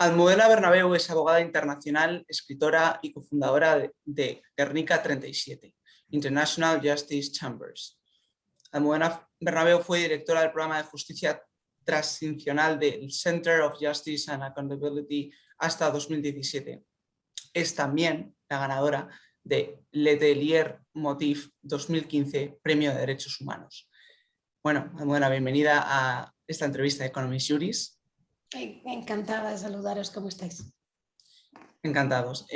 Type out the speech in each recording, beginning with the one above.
Almudena Bernabeu es abogada internacional, escritora y cofundadora de Guernica 37, International Justice Chambers. Almudena Bernabeu fue directora del programa de justicia transicional del Center of Justice and Accountability hasta 2017. Es también la ganadora de Letelier Motif 2015, Premio de Derechos Humanos. Bueno, Almudena, bienvenida a esta entrevista de Economist Juris. Encantada de saludaros, ¿cómo estáis? Encantados.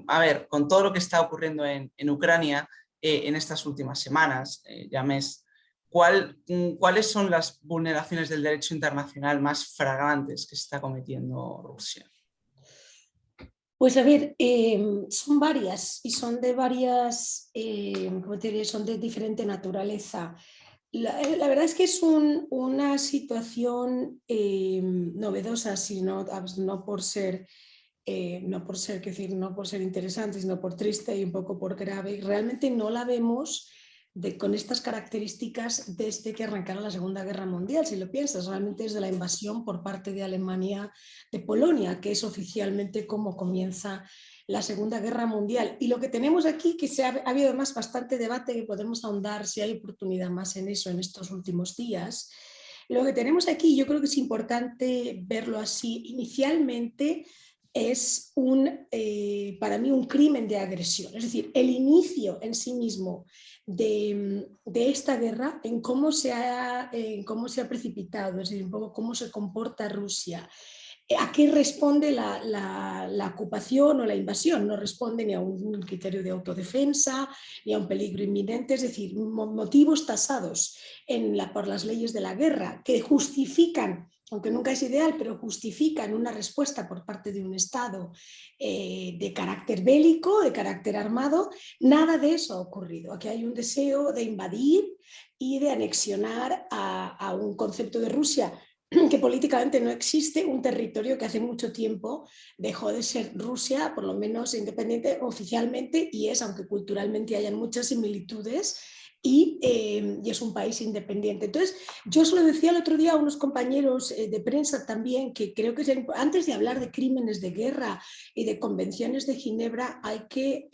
A ver, con todo lo que está ocurriendo en Ucrania en estas últimas semanas, ya mes, ¿cuáles son las vulneraciones del derecho internacional más flagrantes que está cometiendo Rusia? Pues a ver, son varias y son de varias, ¿cómo te diré? Son de diferente naturaleza. La verdad es que es una situación novedosa, no por ser, no por ser interesante, sino por triste y un poco por grave. Realmente no la vemos con estas características desde que arrancara la Segunda Guerra Mundial. Si lo piensas, realmente desde la invasión por parte de Alemania de Polonia, que es oficialmente como comienza la Segunda Guerra Mundial. Y lo que tenemos aquí, que ha habido además bastante debate, que podemos ahondar si hay oportunidad más en eso en estos últimos días. Lo que tenemos aquí, yo creo que es importante verlo así. Inicialmente es para mí un crimen de agresión, es decir, el inicio en sí mismo de esta guerra, en cómo se ha precipitado, es decir, un poco cómo se comporta Rusia. ¿A qué responde la ocupación o la invasión? No responde ni a un criterio de autodefensa, ni a un peligro inminente, es decir, motivos tasados por las leyes de la guerra que justifican, aunque nunca es ideal, pero justifican una respuesta por parte de un Estado de carácter bélico, de carácter armado. Nada de eso ha ocurrido. Aquí hay un deseo de invadir y de anexionar a un concepto de Rusia que políticamente no existe, un territorio que hace mucho tiempo dejó de ser Rusia, por lo menos independiente oficialmente, y es, aunque culturalmente hayan muchas similitudes, y es un país independiente. Entonces, yo se lo decía el otro día a unos compañeros de prensa también, que creo que antes de hablar de crímenes de guerra y de convenciones de Ginebra, hay que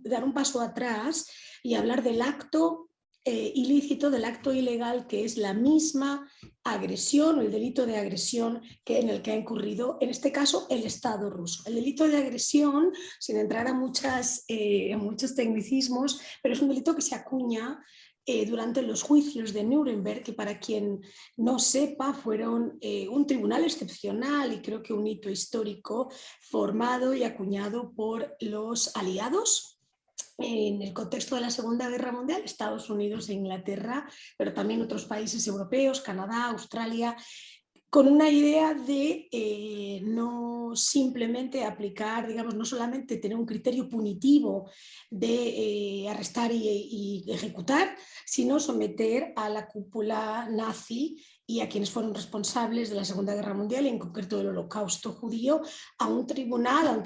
dar un paso atrás y hablar del acto ilícito, del acto ilegal, que es la misma agresión o el delito de agresión en el que ha incurrido, en este caso, el Estado ruso. El delito de agresión, sin entrar a muchos tecnicismos, pero es un delito que se acuña durante los juicios de Nuremberg, que para quien no sepa fueron un tribunal excepcional y creo que un hito histórico formado y acuñado por los aliados en el contexto de la Segunda Guerra Mundial, Estados Unidos e Inglaterra, pero también otros países europeos, Canadá, Australia, con una idea de no simplemente aplicar, digamos, no solamente tener un criterio punitivo de arrestar y ejecutar, sino someter a la cúpula nazi y a quienes fueron responsables de la Segunda Guerra Mundial, y en concreto del Holocausto judío, a un tribunal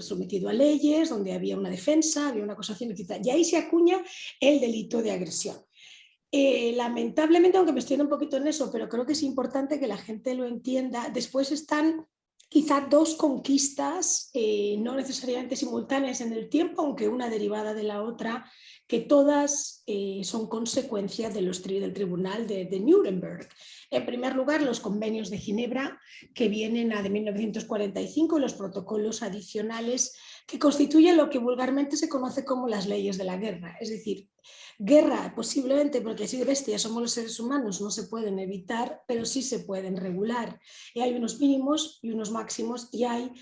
sometido a leyes, donde había una defensa, había una acusación, etc. Y ahí se acuña el delito de agresión. Lamentablemente, aunque me estoy un poquito en eso, pero creo que es importante que la gente lo entienda, después están quizá dos conquistas, no necesariamente simultáneas en el tiempo, aunque una derivada de la otra, que todas son consecuencias del Tribunal de Nuremberg. En primer lugar, los convenios de Ginebra, que vienen de 1945, y los protocolos adicionales que constituyen lo que vulgarmente se conoce como las leyes de la guerra. Es decir, guerra posiblemente, porque así de bestias somos los seres humanos, no se pueden evitar, pero sí se pueden regular. Y hay unos mínimos y unos máximos, y hay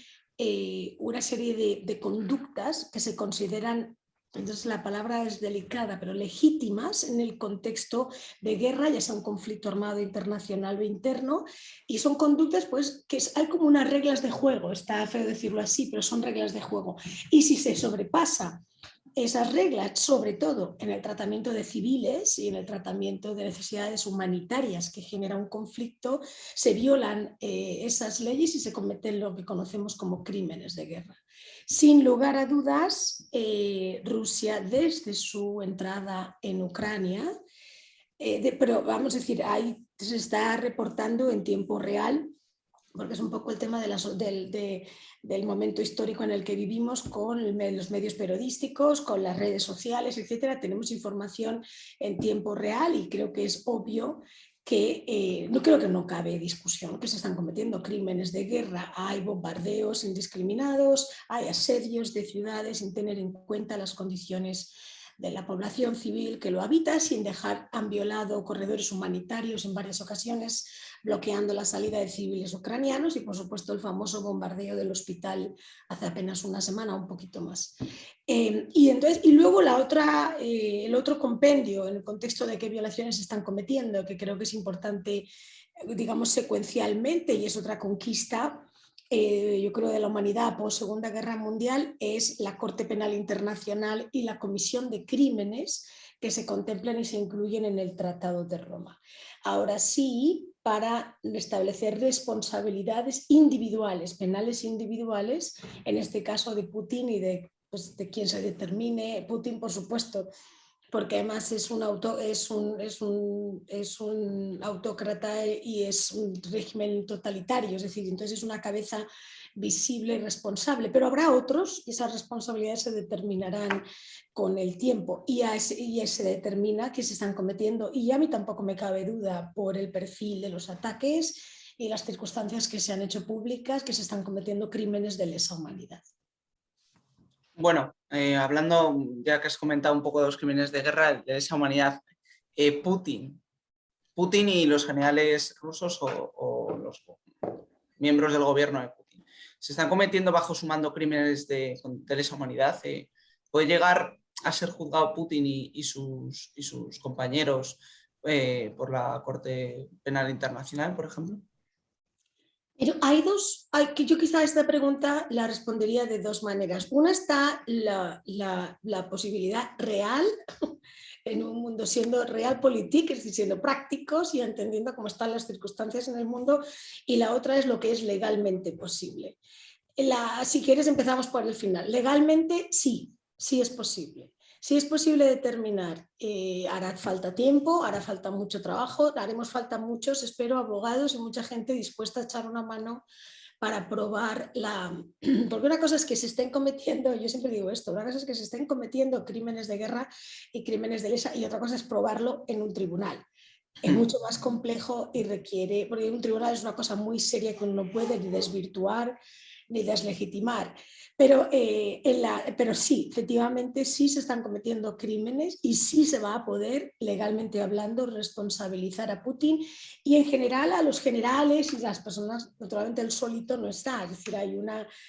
una serie de conductas que se consideran, entonces la palabra es delicada, pero legítimas en el contexto de guerra, ya sea un conflicto armado internacional o interno, y son conductas pues que hay como unas reglas de juego, está feo decirlo así, pero son reglas de juego, y si se sobrepasa esas reglas, sobre todo en el tratamiento de civiles y en el tratamiento de necesidades humanitarias que genera un conflicto, se violan esas leyes y se cometen lo que conocemos como crímenes de guerra. Sin lugar a dudas, Rusia, desde su entrada en Ucrania, pero vamos a decir, se está reportando en tiempo real porque es un poco el tema del momento histórico en el que vivimos, con los medios periodísticos, con las redes sociales, etcétera. Tenemos información en tiempo real y creo que es obvio que no creo que no cabe discusión que se están cometiendo crímenes de guerra, hay bombardeos indiscriminados, hay asedios de ciudades sin tener en cuenta las condiciones de la población civil que lo habita, sin dejar, han violado corredores humanitarios en varias ocasiones, bloqueando la salida de civiles ucranianos y por supuesto el famoso bombardeo del hospital hace apenas una semana, un poquito más. Y luego el otro compendio en el contexto de qué violaciones se están cometiendo, que creo que es importante, digamos, secuencialmente, y es otra conquista, yo creo, de la humanidad post Segunda Guerra Mundial, es la Corte Penal Internacional y la comisión de crímenes que se contemplan y se incluyen en el Tratado de Roma. Ahora sí, para establecer responsabilidades individuales, penales individuales, en este caso de Putin y de quien se determine. Putin, por supuesto, porque además es un autócrata y es un régimen totalitario, es decir, entonces es una cabeza visible y responsable, pero habrá otros y esas responsabilidades se determinarán con el tiempo y se determina que se están cometiendo, y a mí tampoco me cabe duda por el perfil de los ataques y las circunstancias que se han hecho públicas, que se están cometiendo crímenes de lesa humanidad. Bueno, hablando, ya que has comentado un poco de los crímenes de guerra, de esa humanidad, Putin y los generales rusos o los miembros del gobierno de Putin se están cometiendo bajo su mando crímenes de lesa humanidad. ¿Puede llegar a ser juzgado Putin y sus compañeros por la Corte Penal Internacional, por ejemplo? Pero que yo quizá esta pregunta la respondería de dos maneras. Una está la posibilidad real en un mundo siendo realpolitik, es decir, siendo prácticos y entendiendo cómo están las circunstancias en el mundo, y la otra es lo que es legalmente posible. Si quieres empezamos por el final. Legalmente sí es posible. Sí es posible determinar, hará falta tiempo, hará falta mucho trabajo, haremos falta muchos, espero, abogados y mucha gente dispuesta a echar una mano para probar porque una cosa es que se estén cometiendo, yo siempre digo esto, una cosa es que se estén cometiendo crímenes de guerra y crímenes de lesa, y otra cosa es probarlo en un tribunal. Es mucho más complejo y requiere, porque un tribunal es una cosa muy seria que uno no puede ni desvirtuar ni deslegitimar. Pero sí, efectivamente sí se están cometiendo crímenes y sí se va a poder, legalmente hablando, responsabilizar a Putin y en general a los generales y las personas. Naturalmente el solito no está, es decir,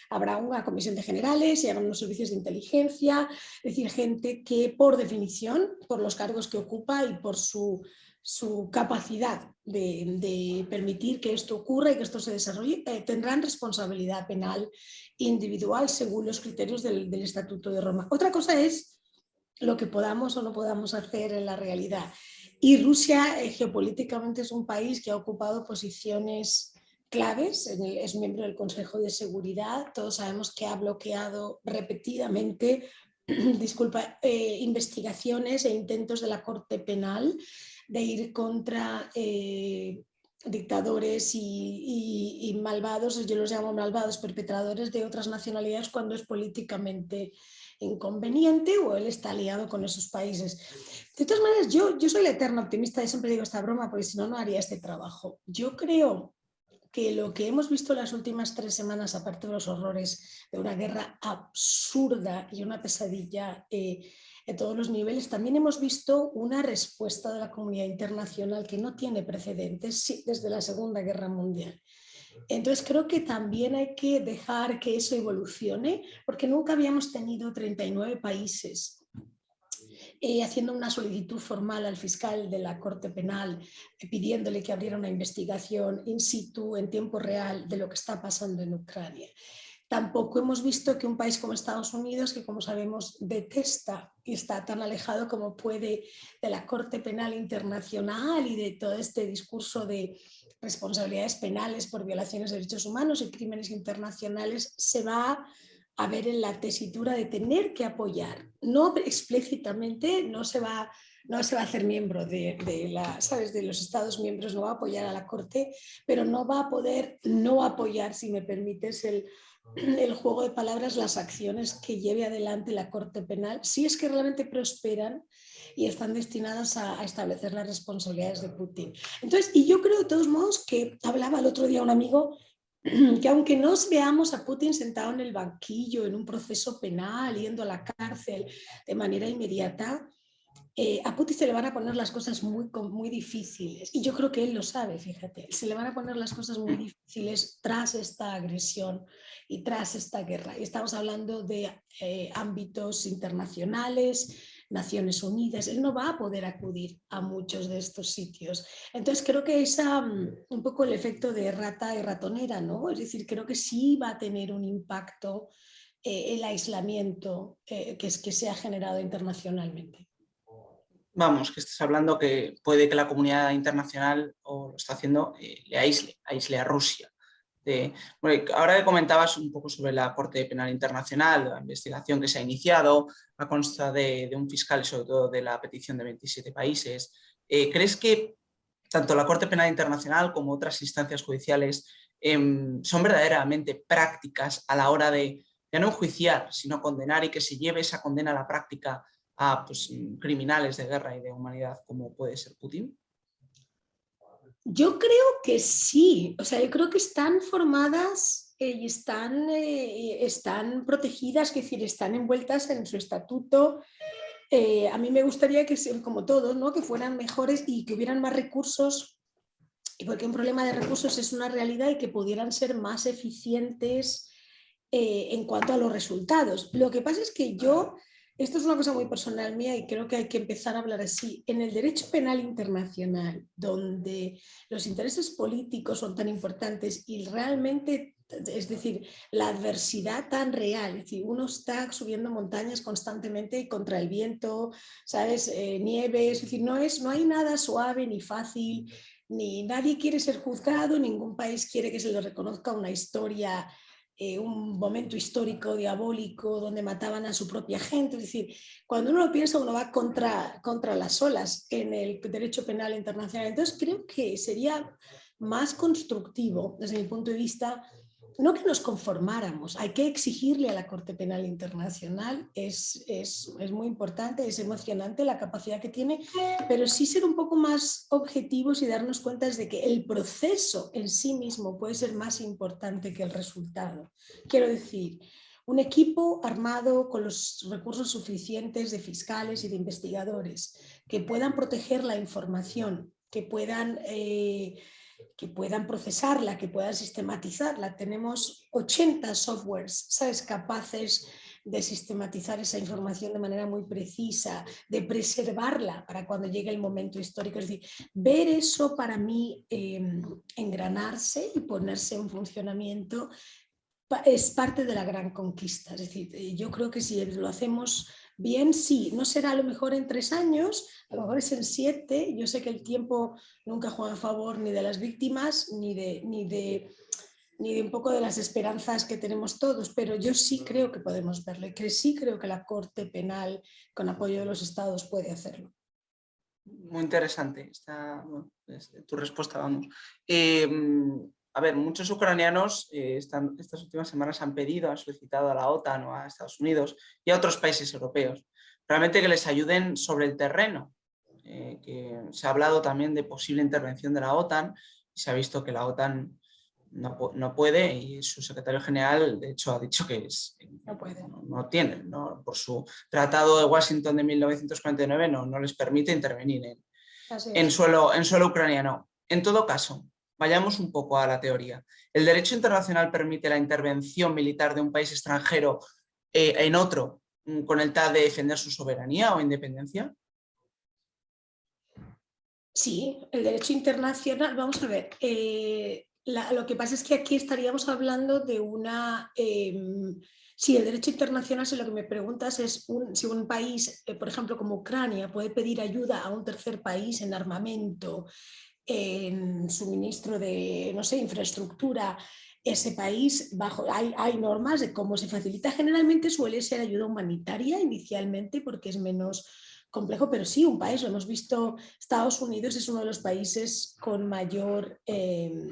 habrá una comisión de generales y habrá unos servicios de inteligencia, es decir, gente que por definición, por los cargos que ocupa y por su capacidad de permitir que esto ocurra y que esto se desarrolle, tendrán responsabilidad penal individual según los criterios del Estatuto de Roma. Otra cosa es lo que podamos o no podamos hacer en la realidad. Y Rusia geopolíticamente es un país que ha ocupado posiciones claves, es miembro del Consejo de Seguridad, todos sabemos que ha bloqueado repetidamente investigaciones e intentos de la Corte Penal de ir contra dictadores y malvados, yo los llamo malvados, perpetradores de otras nacionalidades cuando es políticamente inconveniente o él está aliado con esos países. De todas maneras, yo soy la eterna optimista y siempre digo esta broma porque si no, no haría este trabajo. Yo creo que lo que hemos visto las últimas 3 semanas, aparte de los horrores de una guerra absurda y una pesadilla en todos los niveles, también hemos visto una respuesta de la comunidad internacional que no tiene precedentes desde la Segunda Guerra Mundial. Entonces creo que también hay que dejar que eso evolucione, porque nunca habíamos tenido 39 países haciendo una solicitud formal al fiscal de la Corte Penal, pidiéndole que abriera una investigación in situ, en tiempo real, de lo que está pasando en Ucrania. Tampoco hemos visto que un país como Estados Unidos, que como sabemos detesta y está tan alejado como puede de la Corte Penal Internacional y de todo este discurso de responsabilidades penales por violaciones de derechos humanos y crímenes internacionales, se va a ver en la tesitura de tener que apoyar, no explícitamente, no se va no se va a hacer miembro ¿sabes? De los Estados miembros, no va a apoyar a la Corte, pero no va a poder no apoyar, si me permites el juego de palabras, las acciones que lleve adelante la Corte Penal, si es que realmente prosperan y están destinadas a establecer las responsabilidades de Putin. Entonces, y yo creo de todos modos que hablaba el otro día un amigo que aunque no veamos a Putin sentado en el banquillo, en un proceso penal, yendo a la cárcel de manera inmediata, a Putin se le van a poner las cosas muy difíciles. Y yo creo que él lo sabe, fíjate. Se le van a poner las cosas muy difíciles tras esta agresión y tras esta guerra. Y estamos hablando de ámbitos internacionales, Naciones Unidas. Él no va a poder acudir a muchos de estos sitios. Entonces creo que es un poco el efecto de rata y ratonera, ¿no? Es decir, creo que sí va a tener un impacto el aislamiento que se ha generado internacionalmente. Vamos, que estás hablando que puede que la comunidad internacional, o lo está haciendo, le aísle a Rusia. Bueno, ahora que comentabas un poco sobre la Corte Penal Internacional, la investigación que se ha iniciado, a consta de un fiscal y sobre todo de la petición de 27 países, ¿crees que tanto la Corte Penal Internacional como otras instancias judiciales son verdaderamente prácticas a la hora de ya no enjuiciar, sino condenar, y que se lleve esa condena a la práctica a pues, criminales de guerra y de humanidad como puede ser Putin? Yo creo que sí, o sea, yo creo que están formadas y están protegidas, es decir, están envueltas en su estatuto. A mí me gustaría que, como todos, ¿no? Que fueran mejores y que hubieran más recursos, y porque un problema de recursos es una realidad, y que pudieran ser más eficientes en cuanto a los resultados. Lo que pasa es que esto es una cosa muy personal mía y creo que hay que empezar a hablar así. En el derecho penal internacional, donde los intereses políticos son tan importantes y realmente, es decir, la adversidad tan real, es decir, uno está subiendo montañas constantemente contra el viento, ¿sabes? Nieve, es decir, no hay nada suave ni fácil, ni nadie quiere ser juzgado, ningún país quiere que se le reconozca una historia, un momento histórico diabólico donde mataban a su propia gente. Es decir, cuando uno lo piensa, uno va contra las olas en el derecho penal internacional. Entonces creo que sería más constructivo, desde mi punto de vista, no que nos conformáramos, hay que exigirle a la Corte Penal Internacional, es muy importante, es emocionante la capacidad que tiene, pero sí ser un poco más objetivos y darnos cuenta de que el proceso en sí mismo puede ser más importante que el resultado. Quiero decir, un equipo armado con los recursos suficientes de fiscales y de investigadores que puedan proteger la información, que puedan procesarla, que puedan sistematizarla. Tenemos 80 softwares, ¿sabes?, capaces de sistematizar esa información de manera muy precisa, de preservarla para cuando llegue el momento histórico. Es decir, ver eso para mí engranarse y ponerse en funcionamiento es parte de la gran conquista. Es decir, yo creo que si lo hacemos bien, sí, no será a lo mejor en 3 años, a lo mejor es en 7. Yo sé que el tiempo nunca juega a favor ni de las víctimas, ni de un poco de las esperanzas que tenemos todos, pero yo sí creo que podemos verlo, y que sí creo que la Corte Penal, con apoyo de los estados, puede hacerlo. Muy interesante bueno, tu respuesta, vamos. A ver, muchos ucranianos estas últimas semanas han solicitado a la OTAN o a Estados Unidos y a otros países europeos realmente que les ayuden sobre el terreno. Que se ha hablado también de posible intervención de la OTAN y se ha visto que la OTAN no puede, y su secretario general de hecho ha dicho que no tiene, por su tratado de Washington de 1949 no les permite intervenir en suelo ucraniano. En todo caso, vayamos un poco a la teoría. ¿El derecho internacional permite la intervención militar de un país extranjero en otro con el tal de defender su soberanía o independencia? Sí, el derecho internacional, vamos a ver, lo que pasa es que aquí estaríamos hablando de una... sí, el derecho internacional, si lo que me preguntas es si un país, por ejemplo, como Ucrania, puede pedir ayuda a un tercer país en armamento, en suministro de, no sé, infraestructura, ese país, hay normas de cómo se facilita. Generalmente suele ser ayuda humanitaria inicialmente porque es menos complejo, pero sí un país, lo hemos visto, Estados Unidos es uno de los países con mayor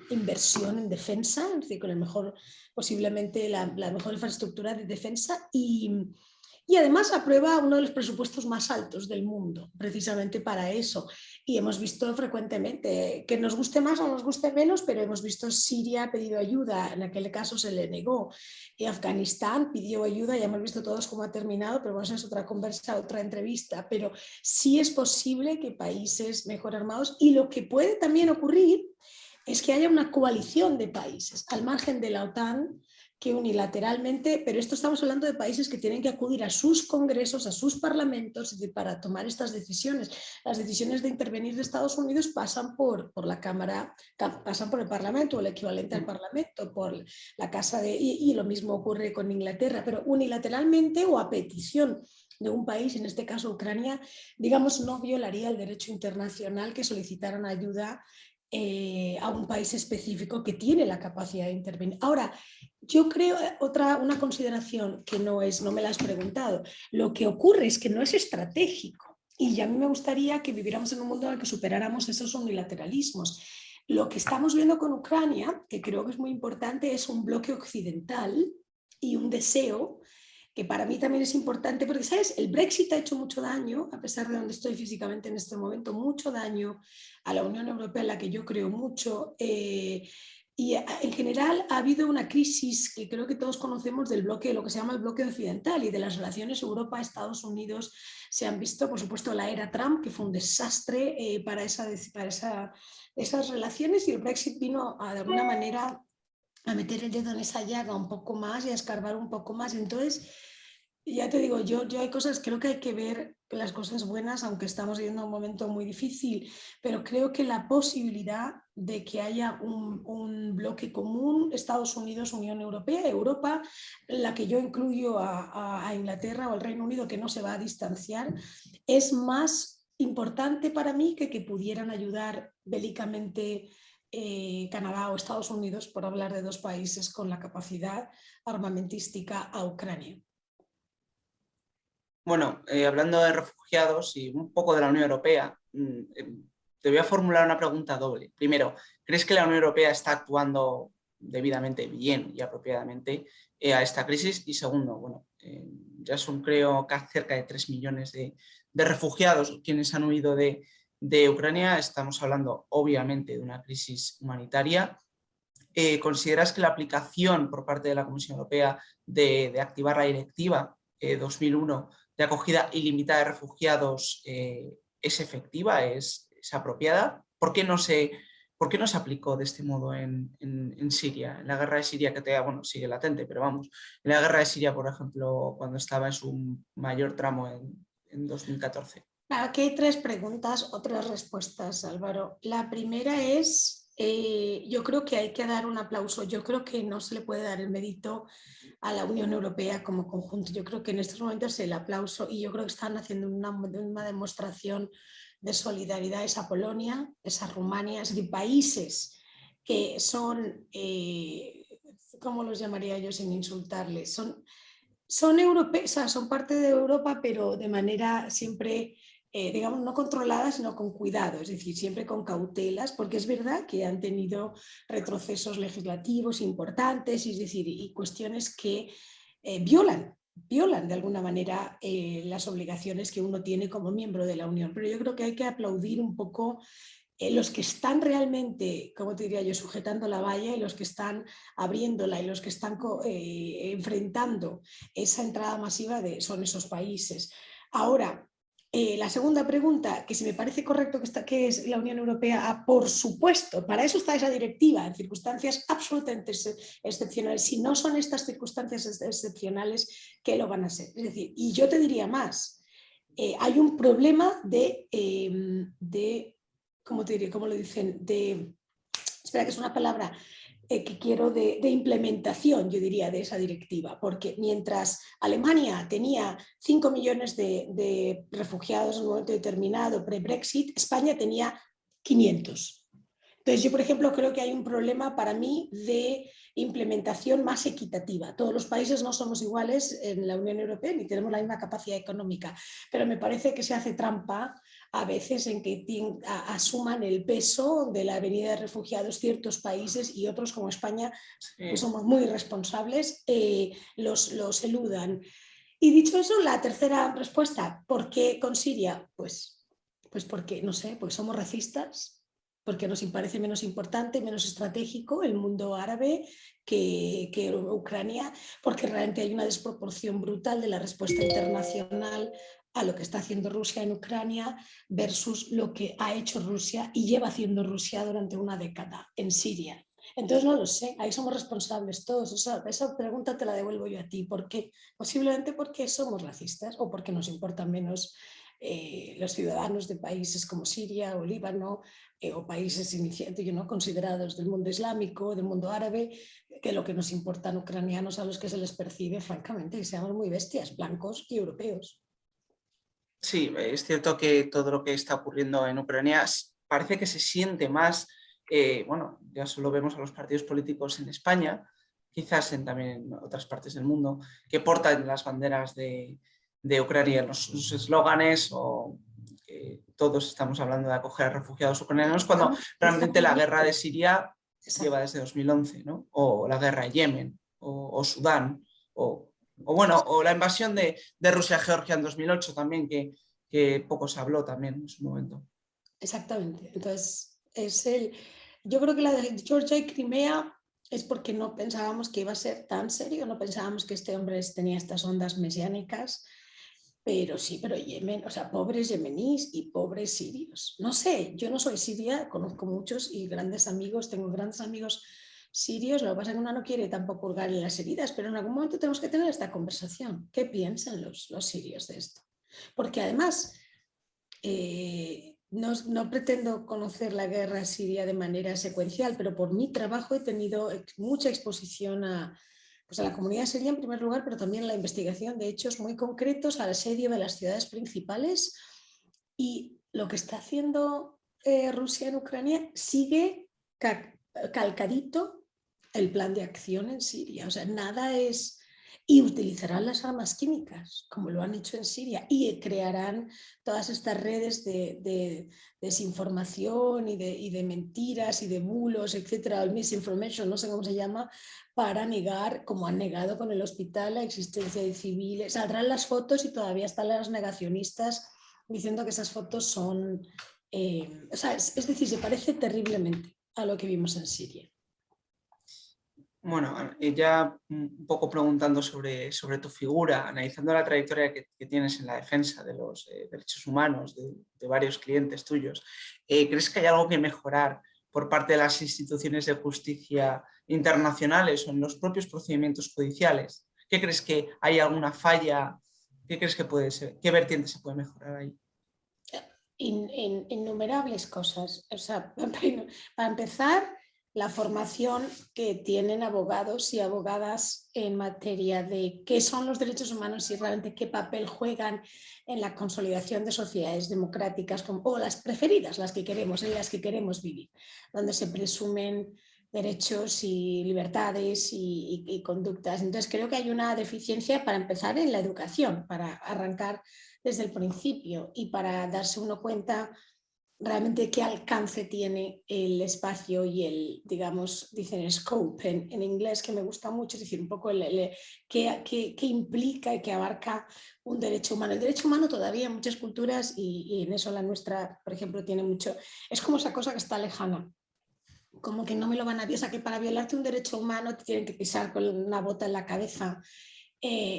inversión en defensa, es decir, con el mejor, posiblemente la mejor infraestructura de defensa y además aprueba uno de los presupuestos más altos del mundo, precisamente para eso. Y hemos visto frecuentemente, que nos guste más o nos guste menos, pero hemos visto Siria ha pedido ayuda, en aquel caso se le negó. Y Afganistán pidió ayuda, ya hemos visto todos cómo ha terminado, pero bueno, esa es otra conversa, otra entrevista. Pero sí es posible que países mejor armados, y lo que puede también ocurrir es que haya una coalición de países al margen de la OTAN que unilateralmente, pero esto estamos hablando de países que tienen que acudir a sus congresos, a sus parlamentos para tomar estas decisiones. Las decisiones de intervenir de Estados Unidos pasan por la Cámara, pasan por el Parlamento, o el equivalente al Parlamento, por la Casa de... Y lo mismo ocurre con Inglaterra, pero unilateralmente o a petición de un país, en este caso Ucrania, digamos, no violaría el derecho internacional que solicitaran ayuda a un país específico que tiene la capacidad de intervenir. Ahora, yo creo, una consideración que no me la has preguntado, lo que ocurre es que no es estratégico y a mí me gustaría que viviéramos en un mundo en el que superáramos esos unilateralismos. Lo que estamos viendo con Ucrania, que creo que es muy importante, es un bloque occidental y un deseo que para mí también es importante, porque, ¿sabes? El Brexit ha hecho mucho daño, a pesar de donde estoy físicamente en este momento, mucho daño a la Unión Europea, en la que yo creo mucho, y en general ha habido una crisis que creo que todos conocemos del bloque, lo que se llama el bloque occidental, y de las relaciones Europa-Estados Unidos. Se han visto, por supuesto, la era Trump, que fue un desastre para esas relaciones, y el Brexit vino de alguna manera a meter el dedo en esa llaga un poco más y a escarbar un poco más. Entonces, ya te digo, yo hay cosas, creo que hay que ver las cosas buenas, aunque estamos viviendo un momento muy difícil, pero creo que la posibilidad de que haya un bloque común, Estados Unidos, Unión Europea, Europa, la que yo incluyo a Inglaterra o al Reino Unido, que no se va a distanciar, es más importante para mí que pudieran ayudar bélicamente Canadá o Estados Unidos, por hablar de dos países con la capacidad armamentística, a Ucrania. Bueno, hablando de refugiados y un poco de la Unión Europea, te voy a formular una pregunta doble. Primero, ¿crees que la Unión Europea está actuando debidamente bien y apropiadamente a esta crisis? Y segundo, bueno, ya son creo que cerca de 3 millones de refugiados quienes han huido de Ucrania. Estamos hablando obviamente de una crisis humanitaria. ¿Consideras que la aplicación por parte de la Comisión Europea de activar la directiva 2001 de acogida ilimitada de refugiados es efectiva, es apropiada? ¿Por qué no se aplicó de este modo en Siria? En la guerra de Siria, que bueno, sigue latente, pero vamos, en la guerra de Siria, por ejemplo, cuando estaba en su mayor tramo en 2014. Aquí hay tres preguntas, otras respuestas, Álvaro. La primera es, yo creo que hay que dar un aplauso. Yo creo que no se le puede dar el mérito a la Unión Europea como conjunto. Yo creo que en estos momentos el aplauso, y yo creo que están haciendo una demostración de solidaridad, esa Polonia, esa Rumania, es decir, países que son, ¿cómo los llamaría yo sin insultarles? Son europeos, o sea, son parte de Europa, pero de manera siempre, digamos, no controlada, sino con cuidado, es decir, siempre con cautelas, porque es verdad que han tenido retrocesos legislativos importantes, es decir, y cuestiones que violan de alguna manera las obligaciones que uno tiene como miembro de la Unión. Pero yo creo que hay que aplaudir un poco los que están realmente, como te diría yo, sujetando la valla, y los que están abriéndola, y los que están enfrentando esa entrada masiva son esos países. Ahora, la segunda pregunta, que si me parece correcto que es la Unión Europea, por supuesto, para eso está esa directiva, en circunstancias absolutamente excepcionales. Si no son estas circunstancias excepcionales, ¿qué lo van a ser? Es decir, y yo te diría más, hay un problema ¿cómo te diría? ¿Cómo lo dicen? Espera, que es una palabra que quiero de implementación, yo diría, de esa directiva, porque mientras Alemania tenía 5 millones de refugiados en un momento determinado pre-Brexit, España tenía 500. Entonces yo, por ejemplo, creo que hay un problema para mí de implementación más equitativa. Todos los países no somos iguales en la Unión Europea ni tenemos la misma capacidad económica, pero me parece que se hace trampa a veces en que asuman el peso de la venida de refugiados ciertos países y otros como España, que Sí. somos muy responsables, los eludan. Y dicho eso, la tercera respuesta, ¿por qué con Siria? Pues porque, no sé, pues somos racistas, porque nos parece menos importante, menos estratégico el mundo árabe que Ucrania, porque realmente hay una desproporción brutal de la respuesta internacional a lo que está haciendo Rusia en Ucrania versus lo que ha hecho Rusia y lleva haciendo Rusia durante una década en Siria. Entonces no lo sé, ahí somos responsables todos. Esa pregunta te la devuelvo yo a ti. ¿Por qué? Posiblemente porque somos racistas o porque nos importan menos los ciudadanos de países como Siria o Líbano o países ¿no? considerados del mundo islámico, del mundo árabe, que lo que nos importan ucranianos a los que se les percibe, francamente, que seamos muy bestias, blancos y europeos. Sí, es cierto que todo lo que está ocurriendo en Ucrania parece que se siente más, bueno, ya solo vemos a los partidos políticos en España, quizás también en otras partes del mundo, que portan las banderas de Ucrania en sus eslóganes o que todos estamos hablando de acoger a refugiados ucranianos, cuando realmente la guerra de Siria lleva desde 2011, ¿no? O la guerra de Yemen o Sudán o la invasión de Rusia a Georgia en 2008 también, que poco se habló también en su momento. Exactamente. Entonces, yo creo que la de Georgia y Crimea es porque no pensábamos que iba a ser tan serio, no pensábamos que este hombre tenía estas ondas mesiánicas, pero sí, pero Yemen, o sea, pobres yemeníes y pobres sirios. No sé, yo no soy siria, conozco muchos y grandes amigos, tengo grandes amigos sirios, lo que pasa es que uno no quiere tampoco hurgar en las heridas, pero en algún momento tenemos que tener esta conversación. ¿Qué piensan los sirios de esto? Porque además no pretendo conocer la guerra siria de manera secuencial, pero por mi trabajo he tenido mucha exposición pues a la comunidad siria en primer lugar, pero también a la investigación de hechos muy concretos, al asedio de las ciudades principales. Y lo que está haciendo Rusia en Ucrania sigue calcadito el plan de acción en Siria. O sea, nada es... Y utilizarán las armas químicas, como lo han hecho en Siria, y crearán todas estas redes de desinformación y de mentiras y de bulos, etcétera, el misinformation, no sé cómo se llama, para negar, como han negado con el hospital, la existencia de civiles. Saldrán las fotos y todavía están las negacionistas diciendo que esas fotos son... o sea, es decir, se parece terriblemente a lo que vimos en Siria. Bueno, ya un poco preguntando sobre tu figura, analizando la trayectoria que tienes en la defensa de los derechos humanos de varios clientes tuyos, ¿crees que hay algo que mejorar por parte de las instituciones de justicia internacionales o en los propios procedimientos judiciales? ¿Qué crees que hay alguna falla? ¿Qué crees que puede ser? ¿Qué vertiente se puede mejorar ahí? Innumerables cosas. O sea, para empezar, la formación que tienen abogados y abogadas en materia de qué son los derechos humanos y realmente qué papel juegan en la consolidación de sociedades democráticas o las preferidas, las que queremos, en las que queremos vivir, donde se presumen derechos y libertades y conductas. Entonces creo que hay una deficiencia para empezar en la educación, para arrancar desde el principio y para darse uno cuenta realmente qué alcance tiene el espacio y digamos, dicen scope en inglés, que me gusta mucho, es decir, un poco qué implica y qué abarca un derecho humano. El derecho humano todavía en muchas culturas, y en eso la nuestra, por ejemplo, tiene mucho, es como esa cosa que está lejana, como que no me lo van a... O sea, que para violarte un derecho humano te tienen que pisar con una bota en la cabeza.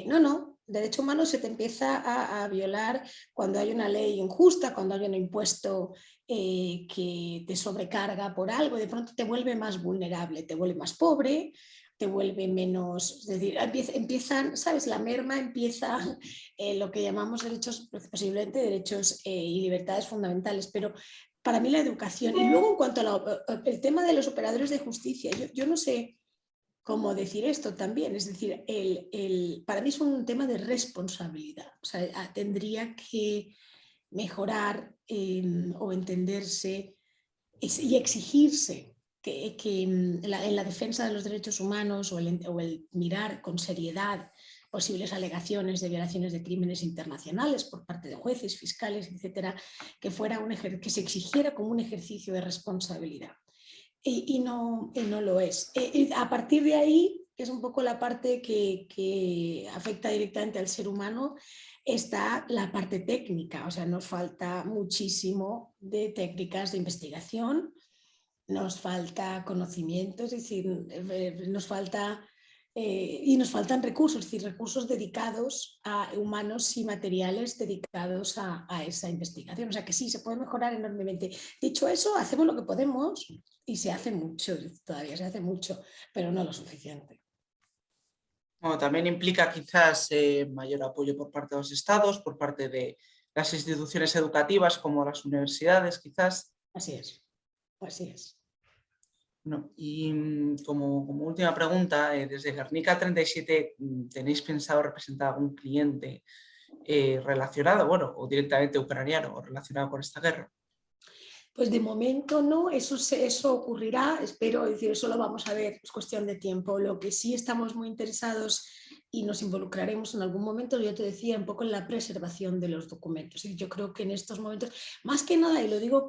No, derecho humano se te empieza a violar cuando hay una ley injusta, cuando hay un impuesto que te sobrecarga por algo, de pronto te vuelve más vulnerable, te vuelve más pobre, te vuelve menos, es decir, empiezan, ¿sabes? La merma empieza lo que llamamos derechos, posiblemente derechos y libertades fundamentales, pero para mí la educación, y luego en cuanto al tema de los operadores de justicia, yo no sé cómo decir esto también, es decir, para mí es un tema de responsabilidad, o sea, tendría que mejorar o entenderse y exigirse que en la defensa de los derechos humanos o el mirar con seriedad posibles alegaciones de violaciones de crímenes internacionales por parte de jueces, fiscales, etcétera, que se exigiera como un ejercicio de responsabilidad. Y no lo es. A partir de ahí, que es un poco la parte que afecta directamente al ser humano, está la parte técnica. O sea, nos falta muchísimo de técnicas de investigación, nos falta conocimiento, es decir, nos falta y nos faltan recursos, es decir, recursos dedicados a humanos y materiales dedicados a esa investigación. O sea que sí, se puede mejorar enormemente. Dicho eso, hacemos lo que podemos y se hace mucho, todavía se hace mucho, pero no lo suficiente. Bueno, también implica quizás mayor apoyo por parte de los estados, por parte de las instituciones educativas como las universidades, quizás. Así es, así es. No, y como última pregunta, desde Guernica 37, ¿tenéis pensado representar a algún cliente relacionado, bueno, o directamente ucraniano o relacionado con esta guerra? Pues de momento no, eso ocurrirá, espero, es decir, eso lo vamos a ver, es cuestión de tiempo. Lo que sí estamos muy interesados y nos involucraremos en algún momento, yo te decía, un poco en la preservación de los documentos. Y yo creo que en estos momentos, más que nada, y lo digo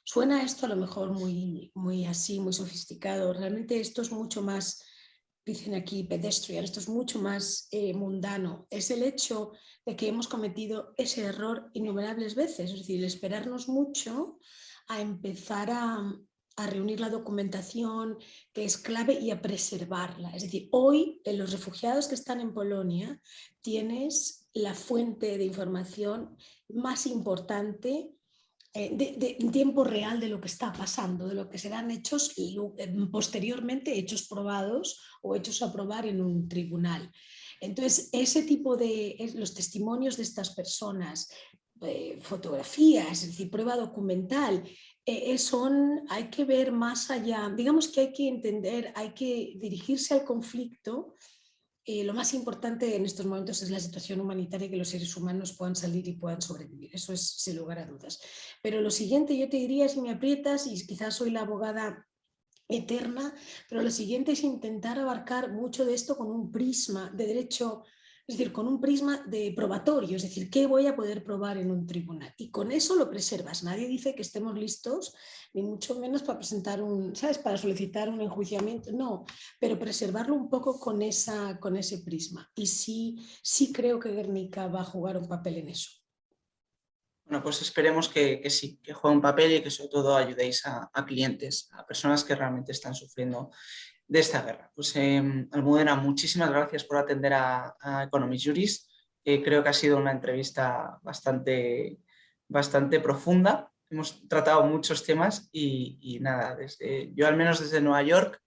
suena esto a lo mejor muy así, muy sofisticado, realmente esto es mucho más, dicen aquí, pedestrian, esto es mucho más mundano. Es el hecho de que hemos cometido ese error innumerables veces, es decir, esperarnos mucho a empezar a reunir la documentación que es clave y a preservarla. Es decir, hoy en los refugiados que están en Polonia tienes la fuente de información más importante en tiempo real de lo que está pasando, de lo que serán hechos y posteriormente hechos probados o hechos a probar en un tribunal. Entonces, ese tipo los testimonios de estas personas, fotografías, es decir, prueba documental, hay que ver más allá, digamos que hay que entender, hay que dirigirse al conflicto. Lo más importante en estos momentos es la situación humanitaria y que los seres humanos puedan salir y puedan sobrevivir. Eso es sin lugar a dudas. Pero lo siguiente, yo te diría, si me aprietas, y quizás soy la abogada eterna, pero lo siguiente es intentar abarcar mucho de esto con un prisma de derecho, es decir, con un prisma de probatorio, es decir, ¿qué voy a poder probar en un tribunal? Y con eso lo preservas. Nadie dice que estemos listos, ni mucho menos para presentar ¿sabes? Para solicitar un enjuiciamiento, no, pero preservarlo un poco con ese prisma. Y sí creo que Guernica va a jugar un papel en eso. Bueno, pues esperemos que sí, que juegue un papel y que sobre todo ayudéis a clientes, a personas que realmente están sufriendo de esta guerra. Pues Almudena, muchísimas gracias por atender a Economist Juris. Creo que ha sido una entrevista bastante profunda. Hemos tratado muchos temas y nada, yo al menos desde Nueva York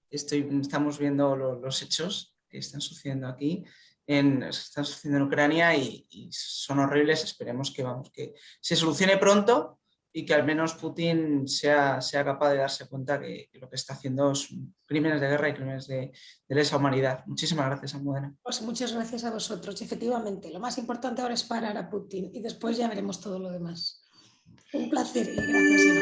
estamos viendo los hechos que están sucediendo aquí. Están sucediendo en Ucrania y son horribles. Esperemos que se solucione pronto y que al menos Putin sea capaz de darse cuenta que lo que está haciendo son crímenes de guerra y crímenes de lesa humanidad. Muchísimas gracias, Almudena. Pues muchas gracias a vosotros. Efectivamente, lo más importante ahora es parar a Putin y después ya veremos todo lo demás. Un placer y gracias, Eva.